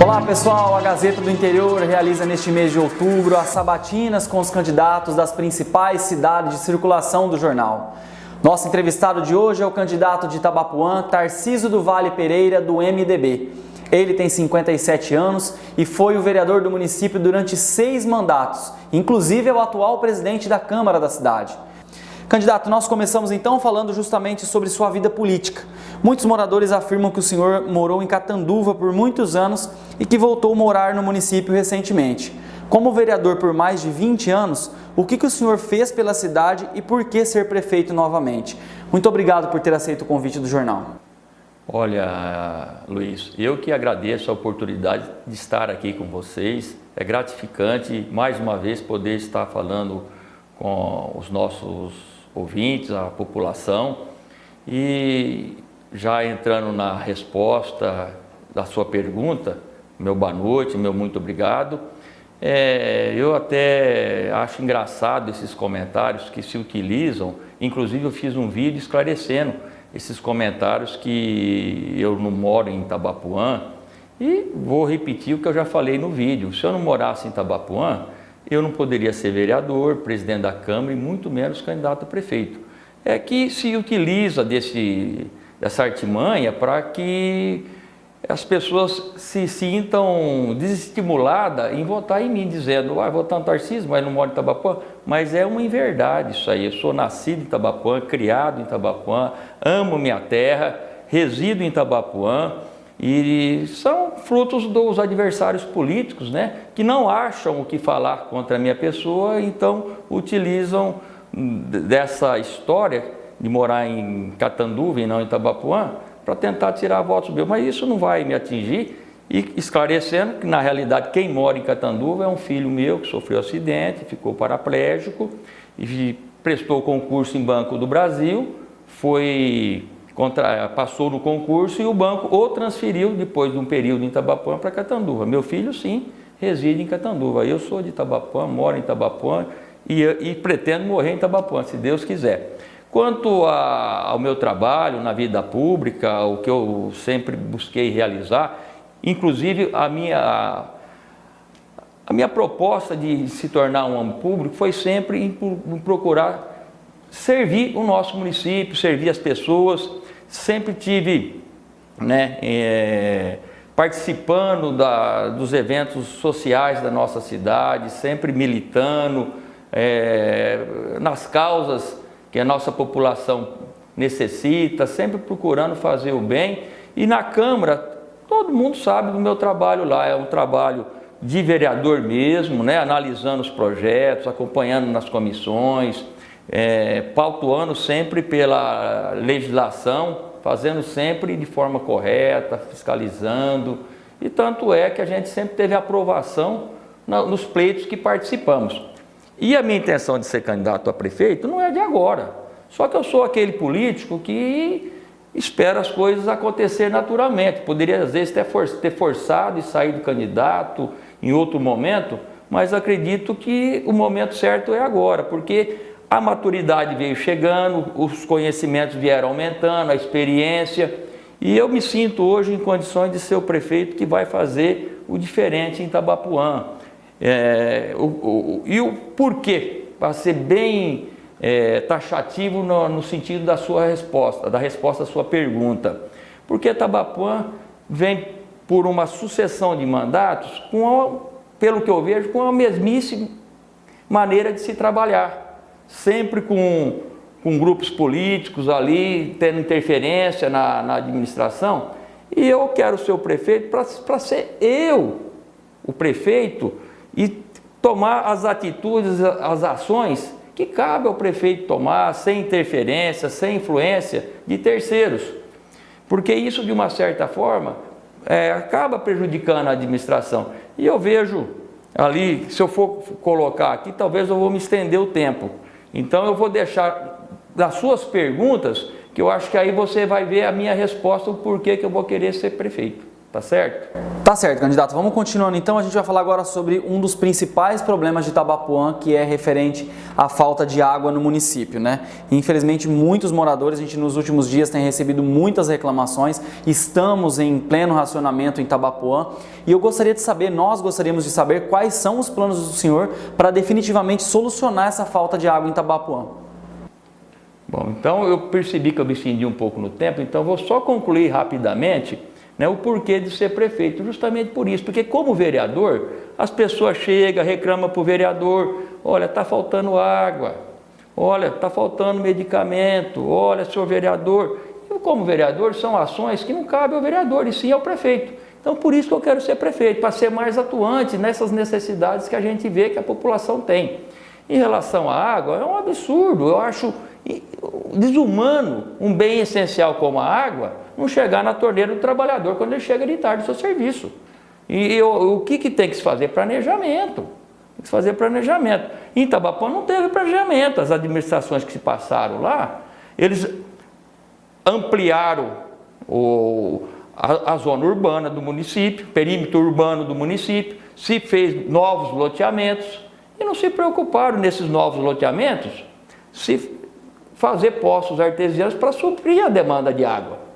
Olá pessoal, a Gazeta do Interior realiza neste mês de outubro as sabatinas com os candidatos das principais cidades de circulação do jornal. Nosso entrevistado de hoje é o candidato de Itabapuã, Tarcísio do Vale Pereira, do MDB. Ele tem 57 anos e foi o vereador do município durante 6 mandatos, inclusive é o atual presidente da Câmara da cidade. Candidato, nós começamos então falando justamente sobre sua vida política. Muitos moradores afirmam que o senhor morou em Catanduva por muitos anos e que voltou a morar no município recentemente. Como vereador por mais de 20 anos, o que o senhor fez pela cidade e por que ser prefeito novamente? Muito obrigado por ter aceito o convite do jornal. Olha, Luiz, eu que agradeço a oportunidade de estar aqui com vocês. É gratificante, mais uma vez, poder estar falando com os nossos ouvintes, a população. E já entrando na resposta da sua pergunta, meu boa noite, meu muito obrigado. Eu até acho engraçado esses comentários que se utilizam, inclusive eu fiz um vídeo esclarecendo esses comentários que eu não moro em Itabapuã, e vou repetir o que eu já falei no vídeo. Se eu não morasse em Itabapuã, eu não poderia ser vereador, presidente da Câmara e muito menos candidato a prefeito. É que se utiliza dessa artimanha para que as pessoas se sintam desestimuladas em votar em mim, dizendo, votar no Tarcísio, mas não moro em Itabapuã. Mas é uma inverdade isso aí. Eu sou nascido em Itabapuã, criado em Itabapuã, amo minha terra, resido em Itabapuã. E são frutos dos adversários políticos, né, que não acham o que falar contra a minha pessoa, então utilizam dessa história de morar em Catanduva e não em Itabapuã para tentar tirar votos meus. Mas isso não vai me atingir, e esclarecendo que na realidade quem mora em Catanduva é um filho meu que sofreu acidente, ficou paraplégico e prestou concurso em Banco do Brasil, passou no concurso e o banco o transferiu depois de um período em Itabapuã para Catanduva. Meu filho, sim, reside em Catanduva. Eu sou de Itabapuã, moro em Itabapuã e pretendo morrer em Itabapuã, se Deus quiser. Quanto ao meu trabalho na vida pública, o que eu sempre busquei realizar, inclusive a minha proposta de se tornar um homem público foi sempre em procurar servir o nosso município, servir as pessoas. Sempre tive, participando dos eventos sociais da nossa cidade, sempre militando nas causas que a nossa população necessita, sempre procurando fazer o bem. E na Câmara, todo mundo sabe do meu trabalho lá, é um trabalho de vereador mesmo, analisando os projetos, acompanhando nas comissões, pautuando sempre pela legislação, fazendo sempre de forma correta, fiscalizando, e tanto é que a gente sempre teve aprovação nos pleitos que participamos. E a minha intenção de ser candidato a prefeito não é de agora, só que eu sou aquele político que espera as coisas acontecer naturalmente. Poderia às vezes ter forçado e sair do candidato em outro momento, mas acredito que o momento certo é agora, porque a maturidade veio chegando, os conhecimentos vieram aumentando, a experiência, e eu me sinto hoje em condições de ser o prefeito que vai fazer o diferente em Itabapuã. E o porquê, para ser bem taxativo no sentido da resposta à sua pergunta. Porque Itabapuã vem por uma sucessão de mandatos, pelo que eu vejo, com a mesmíssima maneira de se trabalhar. Sempre com grupos políticos ali, tendo interferência na administração. E eu quero ser o prefeito para ser eu o prefeito e tomar as atitudes, as ações que cabe ao prefeito tomar, sem interferência, sem influência de terceiros. Porque isso, de uma certa forma, acaba prejudicando a administração. E eu vejo ali, se eu for colocar aqui, talvez eu vou me estender o tempo. Então eu vou deixar das suas perguntas, que eu acho que aí você vai ver a minha resposta, o porquê que eu vou querer ser prefeito, tá certo? Tá certo, candidato. Vamos continuando então. A gente vai falar agora sobre um dos principais problemas de Itabapoã, que é referente à falta de água no município, né? Infelizmente, muitos moradores, a gente nos últimos dias tem recebido muitas reclamações. Estamos em pleno racionamento em Itabapoã e eu gostaria de saber, nós gostaríamos de saber quais são os planos do senhor para definitivamente solucionar essa falta de água em Itabapoã. Bom, então eu percebi que eu me estendi um pouco no tempo, então vou só concluir rapidamente, né, o porquê de ser prefeito, justamente por isso, porque como vereador, as pessoas chegam, reclamam para o vereador, olha, está faltando água, olha, está faltando medicamento, olha, senhor vereador. Eu, como vereador, são ações que não cabem ao vereador, e sim ao prefeito. Então, por isso que eu quero ser prefeito, para ser mais atuante nessas necessidades que a gente vê que a população tem. Em relação à água, é um absurdo, eu acho desumano um bem essencial como a água não chegar na torneira do trabalhador quando ele chega de tarde do seu serviço. E o que tem que se fazer? Planejamento. Tem que se fazer planejamento. Em Itabapoã não teve planejamento. As administrações que se passaram lá, eles ampliaram a zona urbana do município, perímetro urbano do município, se fez novos loteamentos e não se preocuparam nesses novos loteamentos se fazer poços artesianos para suprir a demanda de água.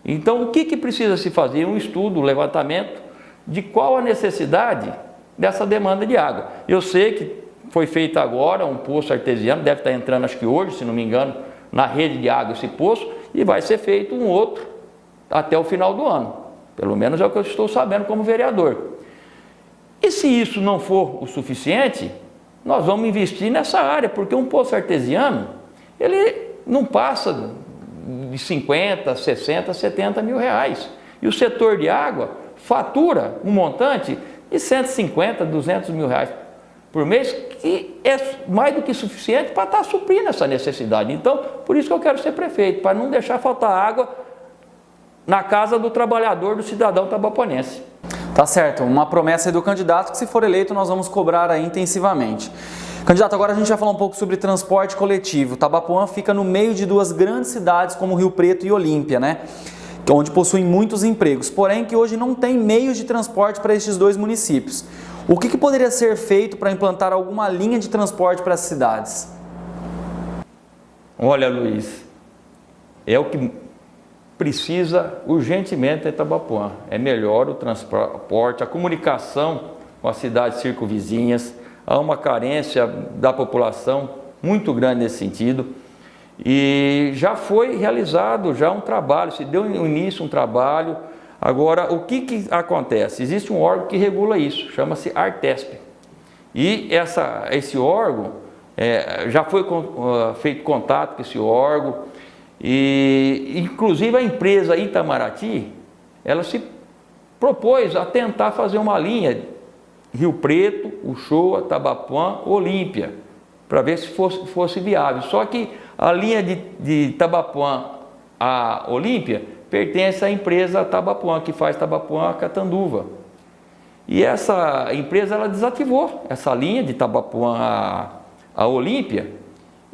Então, o que precisa se fazer? Um estudo, um levantamento de qual a necessidade dessa demanda de água. Eu sei que foi feito agora um poço artesiano, deve estar entrando, acho que hoje, se não me engano, na rede de água esse poço, e vai ser feito um outro até o final do ano. Pelo menos é o que eu estou sabendo como vereador. E se isso não for o suficiente, nós vamos investir nessa área, porque um poço artesiano, ele não passa de 50, 60, 70 mil reais. E o setor de água fatura um montante de 150, 200 mil reais por mês, que é mais do que suficiente para estar suprindo essa necessidade. Então, por isso que eu quero ser prefeito, para não deixar faltar água na casa do trabalhador, do cidadão tabaponense. Tá certo, uma promessa aí do candidato que, se for eleito, nós vamos cobrar aí intensivamente. Candidato, agora a gente vai falar um pouco sobre transporte coletivo. Itabapoã fica no meio de duas grandes cidades como Rio Preto e Olímpia, né? Onde possuem muitos empregos, porém que hoje não tem meios de transporte para estes dois municípios. O que poderia ser feito para implantar alguma linha de transporte para as cidades? Olha, Luiz, é o que precisa urgentemente em Itabapoã. É melhor o transporte, a comunicação com as cidades circunvizinhas. Há uma carência da população muito grande nesse sentido e já foi realizado já um trabalho, se deu no início um trabalho. Agora, o que acontece? Existe um órgão que regula isso, chama-se Artesp. E esse órgão, já foi feito contato com esse órgão e inclusive a empresa Itamaraty, ela se propôs a tentar fazer uma linha Rio Preto, Uchoa, Itabapoã, Olímpia, para ver se fosse viável. Só que a linha de Itabapoã a Olímpia pertence à empresa Itabapoã, que faz Itabapoã a Catanduva. E essa empresa ela desativou essa linha de Itabapoã a Olímpia,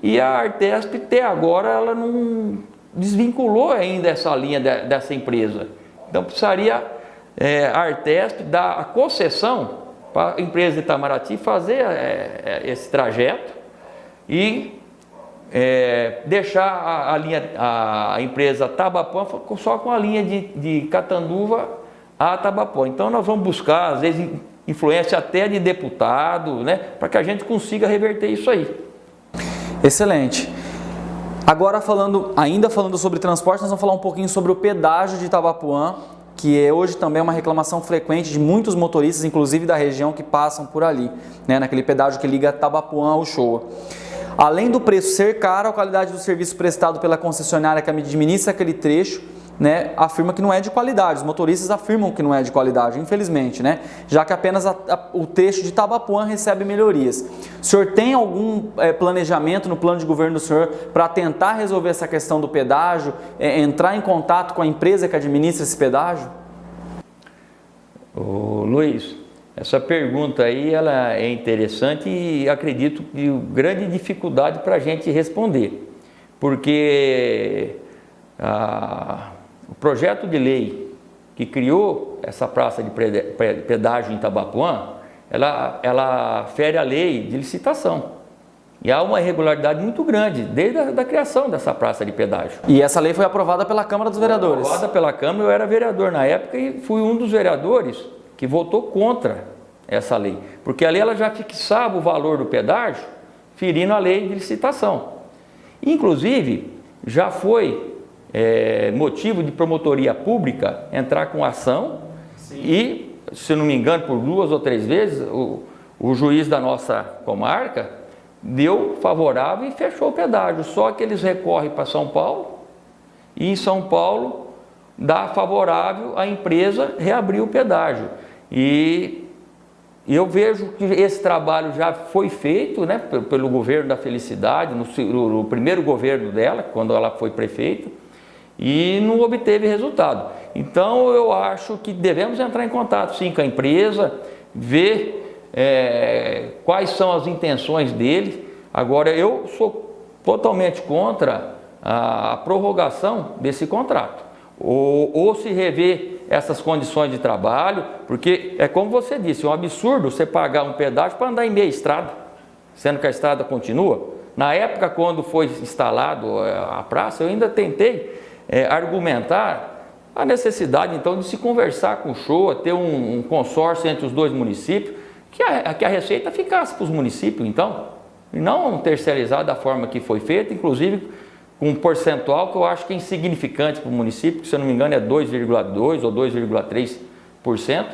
e a Artesp até agora ela não desvinculou ainda essa linha dessa empresa. Então precisaria a Artesp dar a concessão para a empresa de Itamaraty fazer esse trajeto e deixar a empresa Itabapoã só com a linha de Catanduva a Itabapoã. Então nós vamos buscar, às vezes, influência até de deputado, né, para que a gente consiga reverter isso aí. Excelente. Agora ainda falando sobre transporte, nós vamos falar um pouquinho sobre o pedágio de Itabapoã, que hoje também é uma reclamação frequente de muitos motoristas, inclusive da região, que passam por ali, né, naquele pedágio que liga Itabapoã ao Uchoa. Além do preço ser caro, a qualidade do serviço prestado pela concessionária que administra aquele trecho, né, afirma que não é de qualidade. Os motoristas afirmam que não é de qualidade, infelizmente, né, já que apenas o trecho de Itabapoã recebe melhorias. O senhor tem algum planejamento no plano de governo do senhor para tentar resolver essa questão do pedágio, entrar em contato com a empresa que administra esse pedágio? Ô, Luiz, essa pergunta aí ela é interessante e acredito que grande dificuldade para a gente responder, porque o projeto de lei que criou essa praça de pedágio em Itabapuã, ela fere a lei de licitação. E há uma irregularidade muito grande desde a criação dessa praça de pedágio. E essa lei foi aprovada pela Câmara dos Vereadores? Aprovada pela Câmara, eu era vereador na época e fui um dos vereadores que votou contra essa lei. Porque a lei ela já fixava o valor do pedágio, ferindo a lei de licitação. Inclusive, já foi motivo de promotoria pública entrar com ação. Sim. E, se não me engano, por 2 ou 3 vezes, o juiz da nossa comarca deu favorável e fechou o pedágio. Só que eles recorrem para São Paulo e em São Paulo dá favorável a empresa reabrir o pedágio. E eu vejo que esse trabalho já foi feito, né, pelo governo da Felicidade, no primeiro governo dela, quando ela foi prefeita, e não obteve resultado. Então eu acho que devemos entrar em contato sim com a empresa, ver quais são as intenções dele. Agora, eu sou totalmente contra a prorrogação desse contrato, ou se rever essas condições de trabalho, porque é como você disse, é um absurdo você pagar um pedágio para andar em meia estrada, sendo que a estrada continua. Na época, quando foi instalado a praça, eu ainda tentei argumentar a necessidade, então, de se conversar com o Showa, ter um consórcio entre os 2 municípios, que a receita ficasse para os municípios, então, e não terceirizar da forma que foi feita, inclusive com um percentual que eu acho que é insignificante para o município, que, se eu não me engano, é 2,2% ou 2,3%,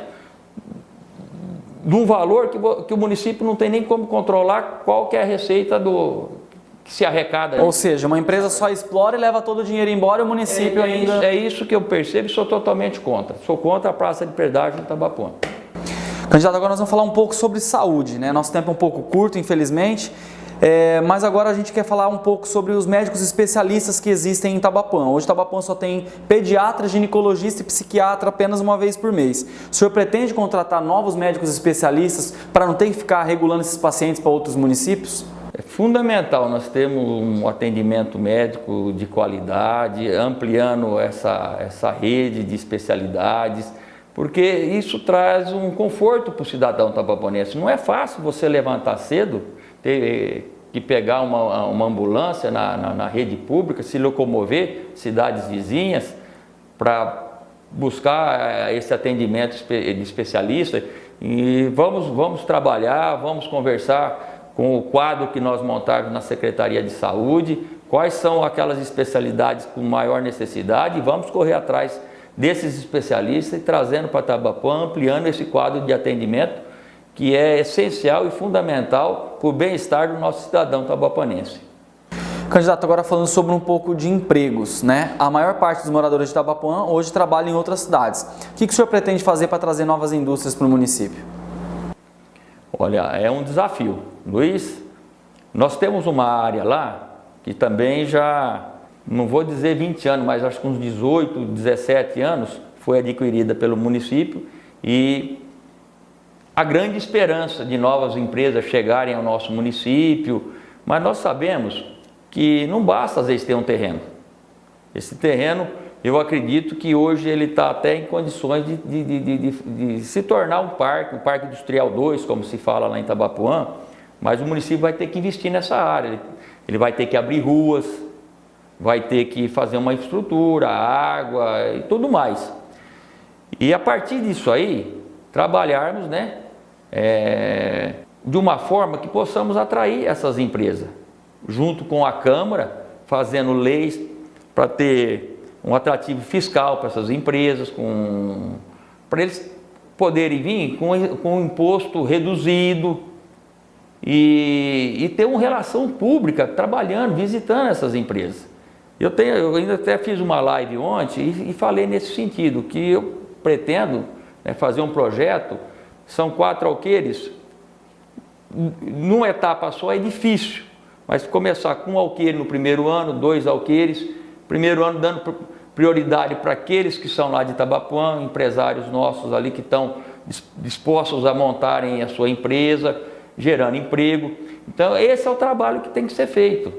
de um valor que o município não tem nem como controlar qual que é a receita que se arrecada. Ou seja, uma empresa só explora e leva todo o dinheiro embora e o município ainda... É isso que eu percebo e sou totalmente contra. Sou contra a praça de pedágio em Itabapuã. Candidato, agora nós vamos falar um pouco sobre saúde, né? Nosso tempo é um pouco curto, infelizmente, mas agora a gente quer falar um pouco sobre os médicos especialistas que existem em Itabapuã. Hoje Itabapuã só tem pediatra, ginecologista e psiquiatra apenas uma vez por mês. O senhor pretende contratar novos médicos especialistas para não ter que ficar regulando esses pacientes para outros municípios? É fundamental nós termos um atendimento médico de qualidade, ampliando essa rede de especialidades, porque isso traz um conforto para o cidadão itabapuanense. Não é fácil você levantar cedo, ter que pegar uma ambulância na rede pública, se locomover cidades vizinhas para buscar esse atendimento de especialista. E vamos trabalhar, vamos conversar com o quadro que nós montarmos na Secretaria de Saúde, quais são aquelas especialidades com maior necessidade, e vamos correr atrás desses especialistas e trazendo para Itabapuã, ampliando esse quadro de atendimento que é essencial e fundamental para o bem-estar do nosso cidadão itabapuanense. Candidato, agora falando sobre um pouco de empregos, né? A maior parte dos moradores de Itabapuã hoje trabalha em outras cidades. O que o senhor pretende fazer para trazer novas indústrias para o município? Olha, é um desafio. Luiz, nós temos uma área lá que também já, não vou dizer 20 anos, mas acho que uns 18, 17 anos foi adquirida pelo município, e a grande esperança de novas empresas chegarem ao nosso município, mas nós sabemos que não basta às vezes ter um terreno. Esse terreno, eu acredito que hoje ele está até em condições de se tornar um parque industrial 2, como se fala lá em Itabapuã, mas o município vai ter que investir nessa área, ele vai ter que abrir ruas, vai ter que fazer uma infraestrutura, água e tudo mais. E a partir disso aí, trabalharmos, né, de uma forma que possamos atrair essas empresas, junto com a Câmara, fazendo leis para ter um atrativo fiscal para essas empresas, para eles poderem vir com um imposto reduzido e ter uma relação pública, trabalhando, visitando essas empresas. Eu ainda até fiz uma live ontem e falei nesse sentido, que eu pretendo, né, fazer um projeto. São 4 alqueires, numa etapa só é difícil, mas começar com um alqueire no primeiro ano, 2 alqueires, primeiro ano dando prioridade para aqueles que são lá de Itabapuã, empresários nossos ali que estão dispostos a montarem a sua empresa, gerando emprego. Então esse é o trabalho que tem que ser feito.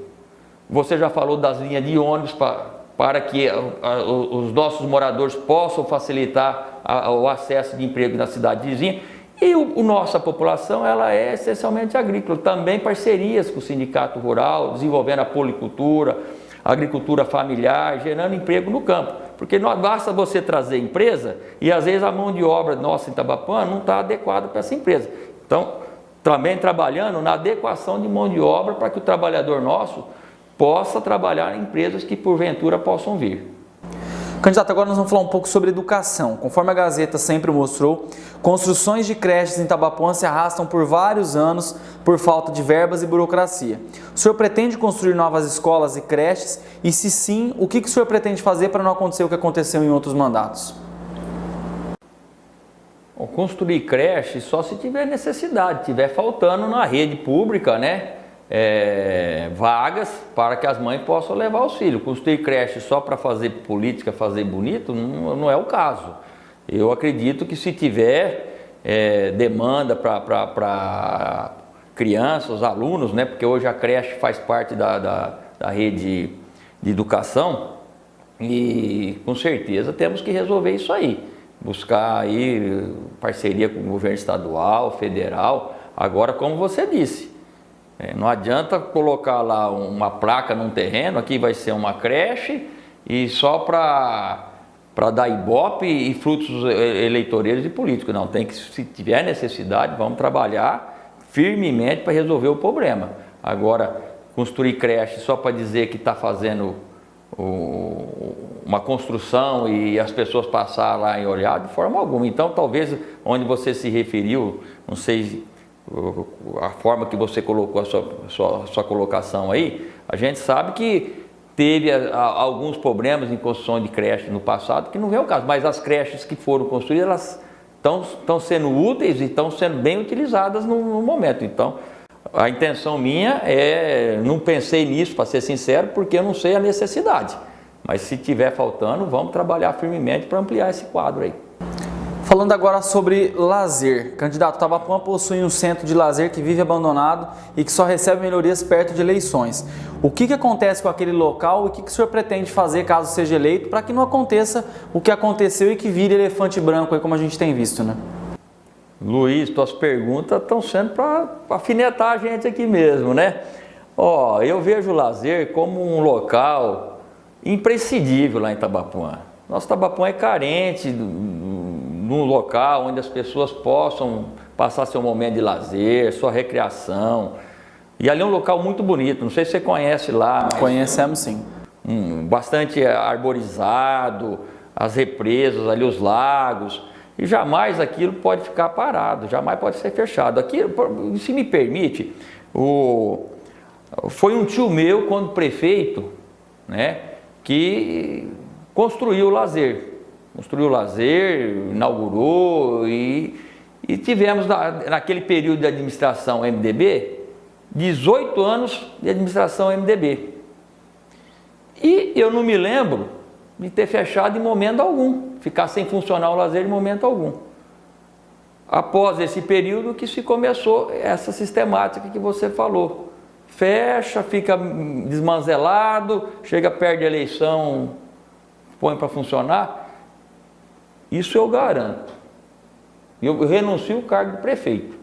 Você já falou das linhas de ônibus para para que os nossos moradores possam facilitar o acesso de emprego na cidade vizinha. E nossa população ela é essencialmente agrícola, também parcerias com o sindicato rural, desenvolvendo a policultura, a agricultura familiar, gerando emprego no campo. Porque não basta você trazer empresa e às vezes a mão de obra nossa em Itabapoana não está adequada para essa empresa. Então, também trabalhando na adequação de mão de obra para que o trabalhador nosso possa trabalhar em empresas que porventura possam vir. Candidato, agora nós vamos falar um pouco sobre educação. Conforme a Gazeta sempre mostrou, construções de creches em Itabapoana se arrastam por vários anos por falta de verbas e burocracia. O senhor pretende construir novas escolas e creches? E se sim, o que o senhor pretende fazer para não acontecer o que aconteceu em outros mandatos? Construir creche só se tiver necessidade, tiver faltando na rede pública, né? Vagas para que as mães possam levar os filhos. Construir creche só para fazer política, fazer bonito, não é o caso. Eu acredito que se tiver demanda para crianças, alunos, né? Porque hoje a creche faz parte da rede de educação e com certeza temos que resolver isso aí. Buscar aí parceria com o governo estadual, federal. Agora, como você disse, não adianta colocar lá uma placa num terreno, aqui vai ser uma creche e só para dar ibope e frutos eleitoreiros e políticos. Não, tem que, se tiver necessidade, vamos trabalhar firmemente para resolver o problema. Agora, construir creche só para dizer que está fazendo uma construção e as pessoas passar lá e olhar, de forma alguma. Então, talvez, onde você se referiu, não sei a forma que você colocou a sua colocação aí, a gente sabe que teve alguns problemas em construção de creche no passado, que não é o caso, mas as creches que foram construídas, elas estão sendo úteis e estão sendo bem utilizadas no momento. Então, a intenção minha não pensei nisso, para ser sincero, porque eu não sei a necessidade. Mas se tiver faltando, vamos trabalhar firmemente para ampliar esse quadro aí. Falando agora sobre lazer. Candidato, Itabapoana possui um centro de lazer que vive abandonado e que só recebe melhorias perto de eleições. O que acontece com aquele local e o que o senhor pretende fazer caso seja eleito para que não aconteça o que aconteceu e que vire elefante branco aí, como a gente tem visto, né? Luiz, tuas perguntas estão sendo para afinetar a gente aqui mesmo, né? Eu vejo o lazer como um local imprescindível lá em Itabapoana. Nosso Itabapoana é carente num local onde as pessoas possam passar seu momento de lazer, sua recreação. E ali é um local muito bonito, não sei se você conhece lá. Conhecemos sim. Bastante arborizado, as represas ali, os lagos. E jamais aquilo pode ficar parado, jamais pode ser fechado. Aquilo, se me permite, foi um tio meu, quando prefeito, né, que construiu o lazer. Construiu o lazer, inaugurou e tivemos naquele período de administração MDB, 18 anos de administração MDB. E eu não me lembro de ter fechado em momento algum, ficar sem funcionar o lazer em momento algum. Após esse período que se começou essa sistemática que você falou. Fecha, fica desmanzelado, chega perto da eleição, põe para funcionar. Isso eu garanto. Eu renuncio ao cargo de prefeito.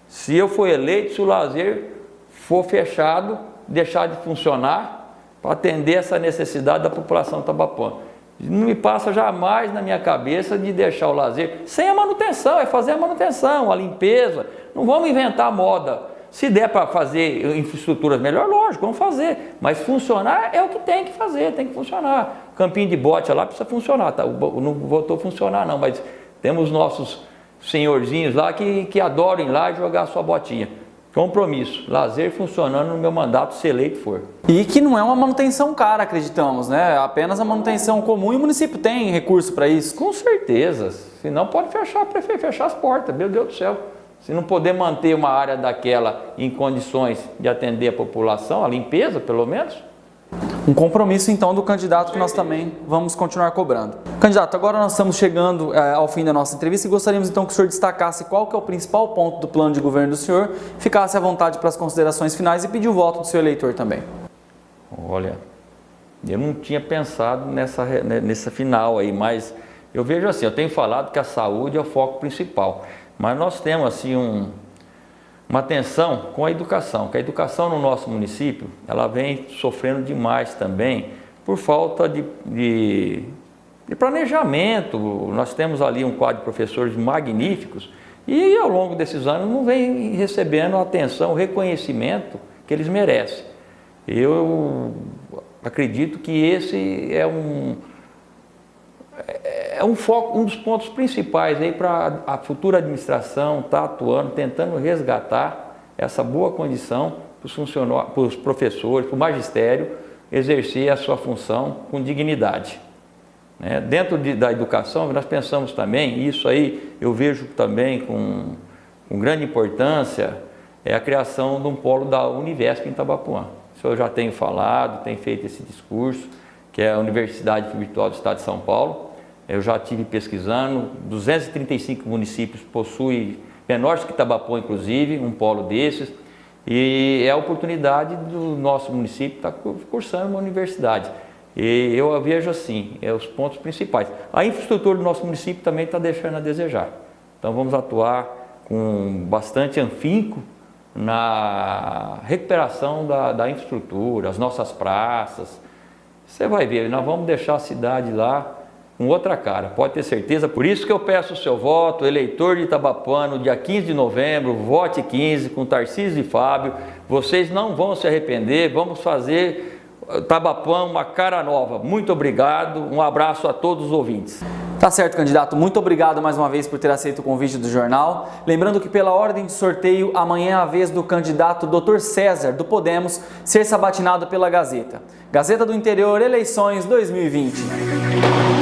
Se eu for eleito, se o lazer for fechado, deixar de funcionar, para atender essa necessidade da população de Itabapoana. Não me passa jamais na minha cabeça de deixar o lazer sem a manutenção, é fazer a manutenção, a limpeza. Não vamos inventar moda. Se der para fazer infraestruturas melhor, lógico, vamos fazer. Mas funcionar é o que tem que fazer, tem que funcionar. Campinho de bote lá precisa funcionar, tá? Não voltou a funcionar não, mas temos nossos senhorzinhos lá que adoram ir lá e jogar a sua botinha. Compromisso, lazer funcionando no meu mandato, se eleito for. E que não é uma manutenção cara, acreditamos, né? Apenas a manutenção comum e o município tem recurso para isso. Com certeza, senão pode fechar, prefeito, fechar as portas, meu Deus do céu. Se não poder manter uma área daquela em condições de atender a população, a limpeza pelo menos. Um compromisso então do candidato que nós também vamos continuar cobrando. Candidato, agora nós estamos chegando ao fim da nossa entrevista e gostaríamos então que o senhor destacasse qual que é o principal ponto do plano de governo do senhor, ficasse à vontade para as considerações finais e pedir o voto do seu eleitor também. Olha, Eu não tinha pensado nessa final aí, mas eu vejo assim, eu tenho falado que a saúde é o foco principal, mas nós temos assim uma atenção com a educação, que a educação no nosso município, ela vem sofrendo demais também por falta de planejamento. Nós temos ali um quadro de professores magníficos e ao longo desses anos não vem recebendo a atenção, o reconhecimento que eles merecem. Eu acredito que esse é um foco, um dos pontos principais aí para a futura administração estar atuando, tentando resgatar essa boa condição para os funcionários, para os professores, para o magistério exercer a sua função com dignidade. Dentro da educação, nós pensamos também, isso aí eu vejo também com grande importância, é a criação de um polo da Univesp em Itabapuã. Isso eu já tenho falado, tenho feito esse discurso, que é a Universidade Virtual do Estado de São Paulo. Eu já estive pesquisando, 235 municípios possuem, menores que Itabapuã inclusive, um polo desses, e é a oportunidade do nosso município estar cursando uma universidade. E eu vejo assim, os pontos principais. A infraestrutura do nosso município também está deixando a desejar. Então vamos atuar com bastante afinco na recuperação da infraestrutura, as nossas praças. Você vai ver, nós vamos deixar a cidade lá com outra cara, pode ter certeza. Por isso que eu peço o seu voto, eleitor de Itabapuã, no dia 15 de novembro, vote 15 com Tarcísio e Fábio. Vocês não vão se arrepender, vamos fazer Itabapuã uma cara nova. Muito obrigado, um abraço a todos os ouvintes. Tá certo, candidato. Muito obrigado mais uma vez por ter aceito o convite do jornal. Lembrando que pela ordem de sorteio, amanhã é a vez do candidato Dr. César, do Podemos, ser sabatinado pela Gazeta. Gazeta do Interior, eleições 2020.